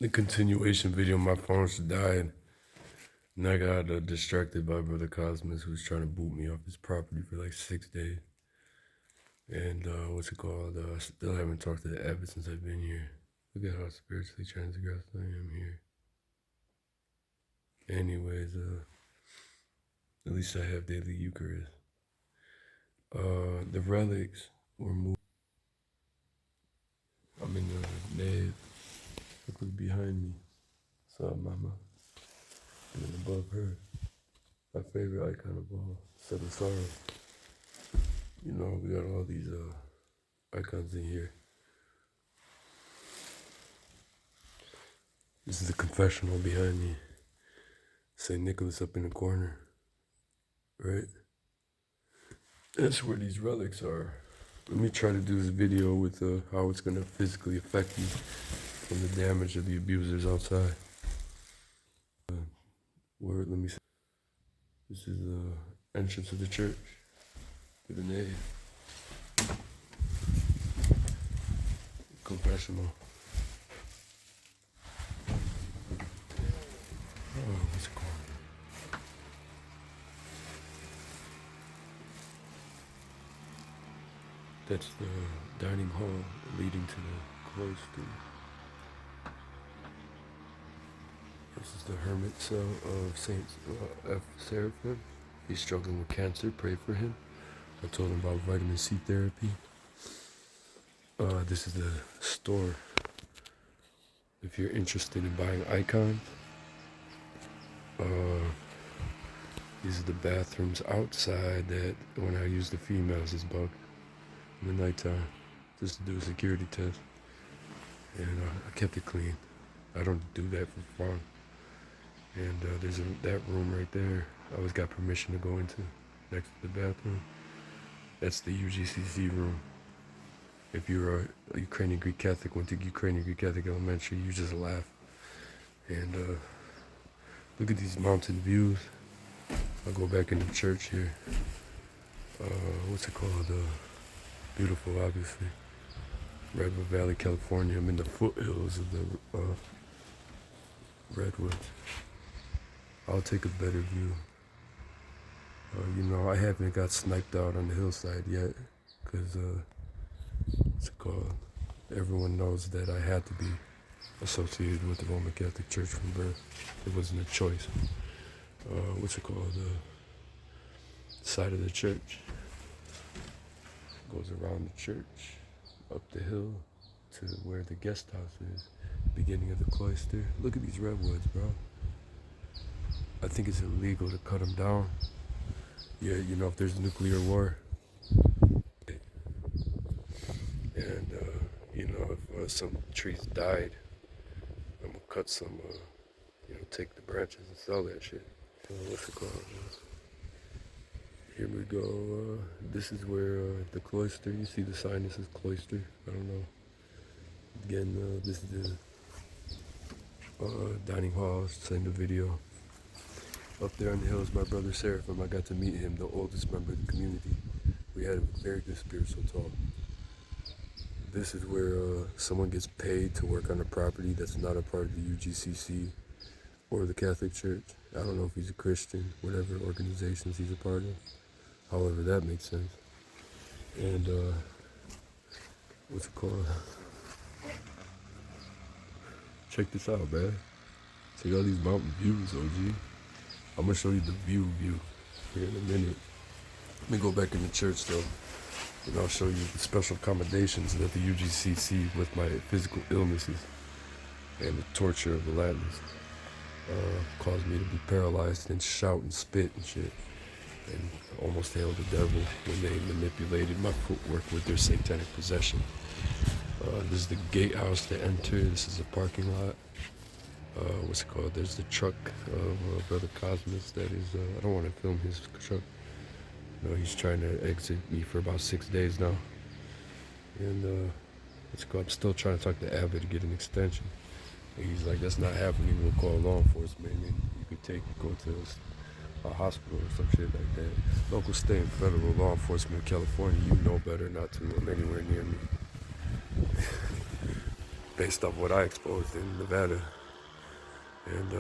The continuation video, my phone died, and I got distracted by Brother Cosmos, who was trying to boot me off his property for like 6 days. And what's it called? I still haven't talked to the abbot since I've been here. Look at how spiritually transgressed I am here. Anyways, at least I have daily Eucharist. The relics were moved. I'm in the nave. Look what's behind me. What's up, mama? And then above her, my favorite icon of all, Seven Sorrows. You know, we got all these icons in here. This is the confessional behind me. St. Nicholas up in the corner, right? That's where these relics are. Let me try to do this video with how it's going to physically affect you from the damage of the abusers outside. Let me see. This is the entrance of the church to the nave. Confessional. Oh, what's it called? That's the dining hall leading to the cloister. This is the hermit cell of Saint F. Seraphim. He's struggling with cancer. Pray for him. I told him about vitamin C therapy. This is the store. If you're interested in buying icons, these are the bathrooms outside that when I use the females is bugged in the nighttime just to do a security test. And I kept it clean. I don't do that for fun. And there's that room right there. I always got permission to go into next to the bathroom. That's the UGCC room. If you're a Ukrainian Greek Catholic, went to Ukrainian Greek Catholic Elementary, you just laugh. And look at these mountain views. I'll go back into church here. What's it called? Beautiful, obviously. Redwood Valley, California. I'm in the foothills of the Redwoods. I'll take a better view. You know, I haven't got sniped out on the hillside yet, because, what's it called? Everyone knows that I had to be associated with the Roman Catholic Church from birth. It wasn't a choice. What's it called? The side of the church. Goes around the church, up the hill to where the guest house is, beginning of the cloister. Look at these redwoods, bro. I think it's illegal to cut them down. Yeah, you know, if there's a nuclear war. And, you know, if some trees died, I'm gonna cut some, you know, take the branches and sell that shit. What's it called? Here we go. This is where the cloister, you see the sign that says cloister. I don't know. Again, this is the dining hall, send the video. Up there on the hill is my brother Seraphim. I got to meet him, the oldest member of the community. We had a very good spiritual talk. This is where someone gets paid to work on a property that's not a part of the UGCC or the Catholic Church. I don't know if he's a Christian, whatever organizations he's a part of. However, that makes sense. And, what's it called? Check this out, man. Check out these mountain views, OG. I'm gonna show you the view here in a minute. Let me go back in the church though, and I'll show you the special accommodations that the UGCC with my physical illnesses and the torture of the Latins caused me to be paralyzed and shout and spit and shit, and almost hail the devil when they manipulated my footwork with their satanic possession. This is the gatehouse to enter. This is a parking lot. What's it called? There's the truck of Brother Cosmos that is, I don't want to film his truck. No, he's trying to exit me for about 6 days now. And, what's it called? I'm still trying to talk to Abbott to get an extension. And he's like, that's not happening. We'll call law enforcement and you could go to a hospital or some shit like that. Local, state, and federal law enforcement in California, you know better not to come anywhere near me. based off what I exposed in Nevada. And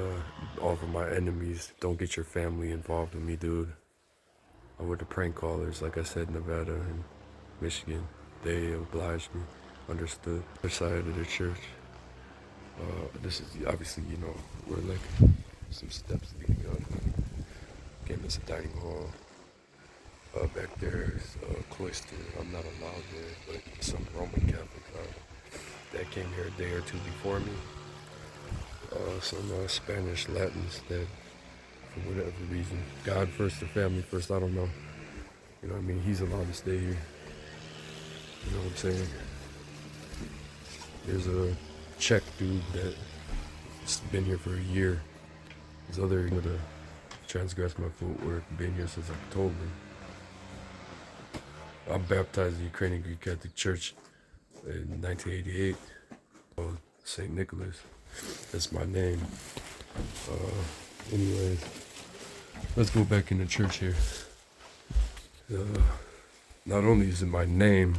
all of my enemies, don't get your family involved with me, dude. I were the prank callers, like I said, Nevada and Michigan. They obliged me, understood their side of the church. This is obviously, we're like some steps leading up. Again, it's a dining hall. Back there is a cloister. I'm not allowed there, but some Roman Catholic that came here a day or two before me. Some Spanish Latins that, for whatever reason, God first or family first, I don't know. You know what I mean? He's allowed to stay here. You know what I'm saying? There's a Czech dude that's been here for a year. His other would have transgressed my footwork, been here since October. I'm baptized in the Ukrainian Greek Catholic Church in 1988. St. Nicholas. That's my name. Anyways, let's go back into church here. Not only is it my name,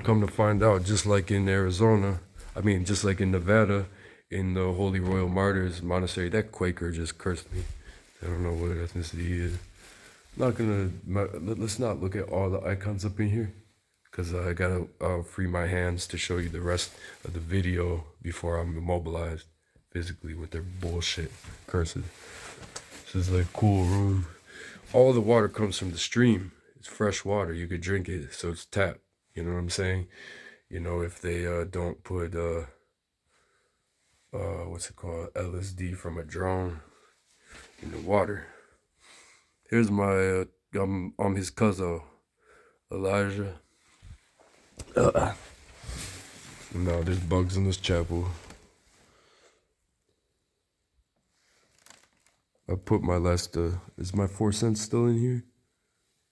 come to find out, just like in Arizona, just like in Nevada, in the Holy Royal Martyrs Monastery, that Quaker just cursed me. I don't know what ethnicity he is. Let's not look at all the icons up in here, because I gotta free my hands to show you the rest of the video before I'm immobilized physically with their bullshit curses. This is like a cool room. All the water comes from the stream. It's fresh water. You could drink it, so it's tapped. You know what I'm saying? If they don't put what's it called, LSD from a drone in the water. Here's my I'm his cousin, Elijah. No, there's bugs in this chapel. I put my last, is my 4 cents still in here?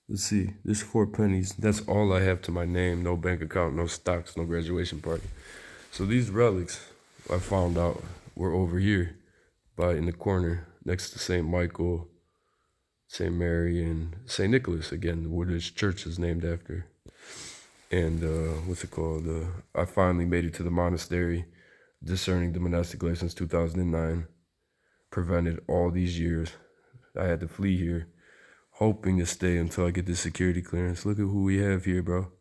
Let's see, there's 4 pennies. That's all I have to my name. No bank account, no stocks, no graduation party. So these relics, I found out, were over here, in the corner, next to St. Michael, St. Mary, and St. Nicholas, again, where this church is named after. And what's it called? I finally made it to the monastery, discerning the monastic license 2009. Prevented all these years. I had to flee here, hoping to stay until I get the security clearance. Look at who we have here, bro.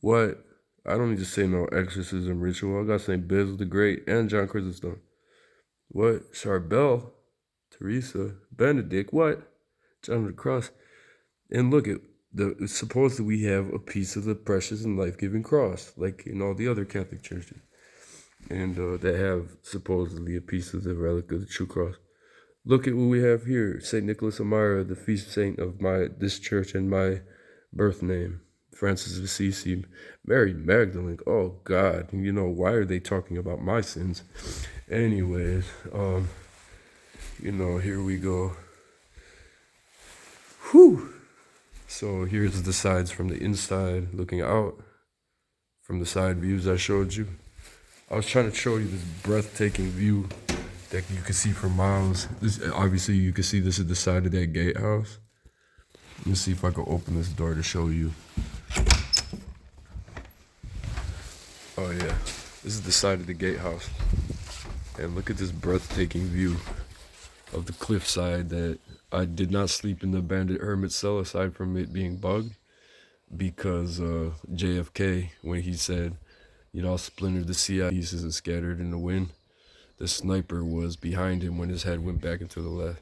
What? I don't need to say no exorcism ritual. I got St. Basil the Great and John Chrysostom. What? Charbel, Teresa, Benedict, what? John of the Cross. And look at supposedly we have a piece of the precious and life-giving cross, like in all the other Catholic churches. And they have supposedly a piece of the relic of the true cross. Look at what we have here. St. Nicholas of Myra, the feast saint of this church and my birth name. Francis of Assisi, Mary Magdalene. Oh, God. Why are they talking about my sins? Anyways, here we go. Whew. So here's the sides from the inside looking out from the side views I showed you. I was trying to show you this breathtaking view that you can see for miles. Obviously, you can see this is the side of that gatehouse. Let me see if I can open this door to show you. Oh yeah, this is the side of the gatehouse. And look at this breathtaking view of the cliffside that I did not sleep in the abandoned hermit cell aside from it being bugged, because JFK, when he said, I'll splinter the CIA pieces and scattered in the wind, the sniper was behind him when his head went back into the left.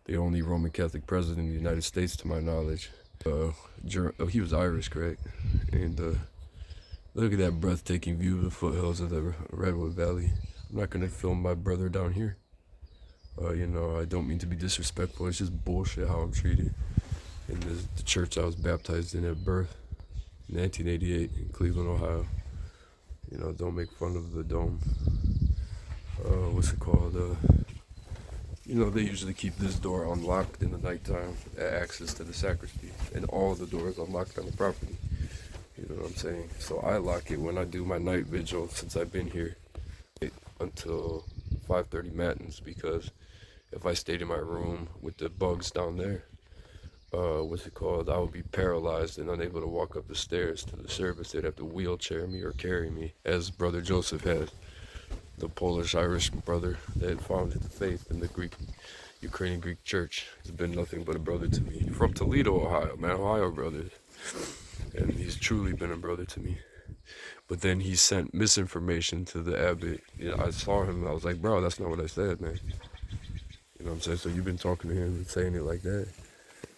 The only Roman Catholic president in the United States, to my knowledge. He was Irish, correct? And look at that breathtaking view of the foothills of the Redwood Valley. I'm not going to film my brother down here. I don't mean to be disrespectful. It's just bullshit how I'm treated. In the church I was baptized in at birth, in 1988 in Cleveland, Ohio. Don't make fun of the dome. What's it called? They usually keep this door unlocked in the nighttime, access to the sacristy, and all the doors unlocked on the property. You know what I'm saying? So I lock it when I do my night vigil, since I've been here until 5:30 matins, because if I stayed in my room with the bugs down there, what's it called? I would be paralyzed and unable to walk up the stairs to the service. They'd have to wheelchair me or carry me, as Brother Joseph had, the Polish Irish brother that had founded the faith in the Ukrainian Greek church. He's been nothing but a brother to me. From Toledo, Ohio, man, Ohio brothers. And he's truly been a brother to me. But then he sent misinformation to the abbot. You know, I saw him and I was like, bro, that's not what I said, man. You know what I'm saying? So you've been talking to him and saying it like that.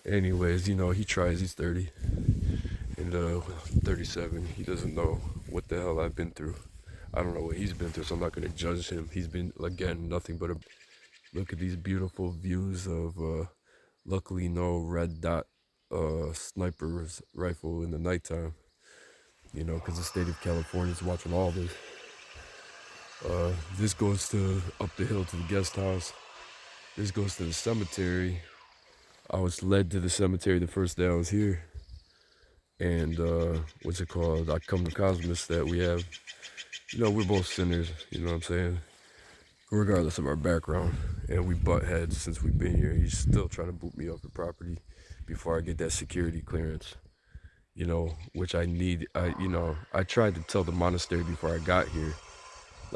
Anyways, you know, he tries, he's 30. And 37, he doesn't know what the hell I've been through. I don't know what he's been through, so I'm not going to judge him. He's been, again, nothing but a... Look at these beautiful views of, luckily no red dot sniper's rifle in the nighttime. You know, because the state of California is watching all this. This goes to up the hill to the guest house. This goes to the cemetery. I was led to the cemetery the first day I was here. And what's it called? I come to Cosmos that we have, you know, we're both sinners, you know what I'm saying? Regardless of our background. And we butt heads since we've been here. He's still trying to boot me off the property before I get that security clearance. You know, which I need. I tried to tell the monastery before I got here,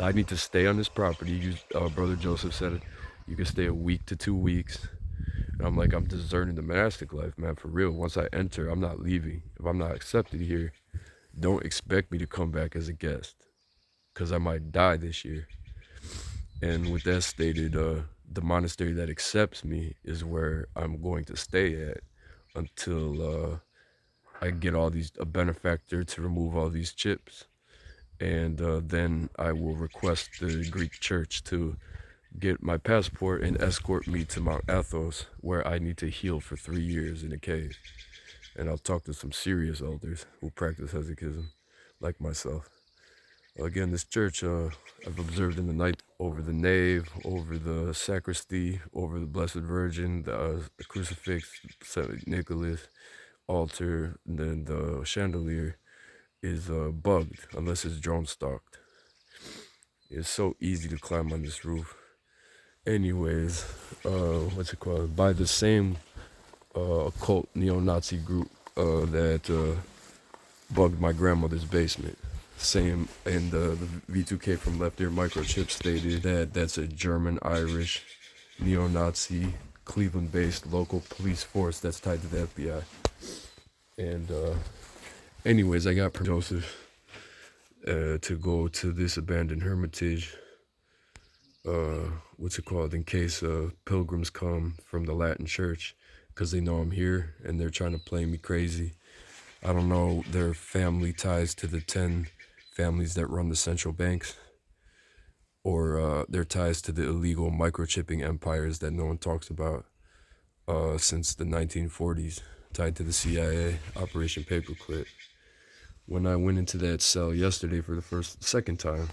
I need to stay on this property. Brother Joseph said you can stay a week to 2 weeks. And I'm like, I'm deserting the monastic life, man, for real. Once I enter, I'm not leaving. If I'm not accepted here, don't expect me to come back as a guest, because I might die this year. And with that stated, the monastery that accepts me is where I'm going to stay at until I get a benefactor to remove all these chips. And then I will request the Greek church to get my passport and escort me to Mount Athos, where I need to heal for 3 years in a cave. And I'll talk to some serious elders who practice hesychism, like myself. Again, this church I've observed in the night, over the nave, over the sacristy, over the Blessed Virgin, the crucifix, St. Nicholas, altar, and then the chandelier is bugged unless it's drone stalked. It's so easy to climb on this roof. Anyways, what's it called? By the same occult neo-Nazi group that bugged my grandmother's basement. Same, and the V2K from Left Ear Microchip stated that that's a German-Irish neo-Nazi Cleveland-based local police force that's tied to the FBI. And anyways, I got Joseph to go to this abandoned hermitage. What's it called? In case pilgrims come from the Latin Church, because they know I'm here and they're trying to play me crazy. I don't know their family ties to the 10 families that run the central banks, or their ties to the illegal microchipping empires that no one talks about since the 1940s, tied to the CIA, Operation Paperclip. When I went into that cell yesterday for the second time,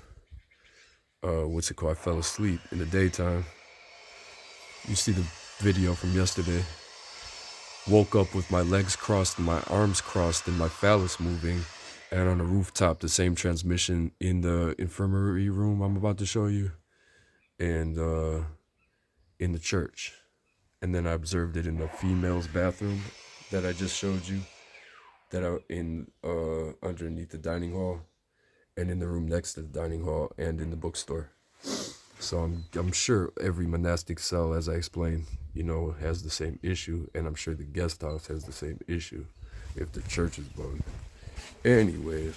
I fell asleep in the daytime. You see the video from yesterday. Woke up with my legs crossed and my arms crossed and my phallus moving, and on the rooftop, the same transmission in the infirmary room I'm about to show you, and in the church. And then I observed it in the female's bathroom that I just showed you, that are in underneath the dining hall, and in the room next to the dining hall, and in the bookstore. So I'm sure every monastic cell, as I explained, you know, has the same issue, and I'm sure the guest house has the same issue if the church is bugged. Anyways,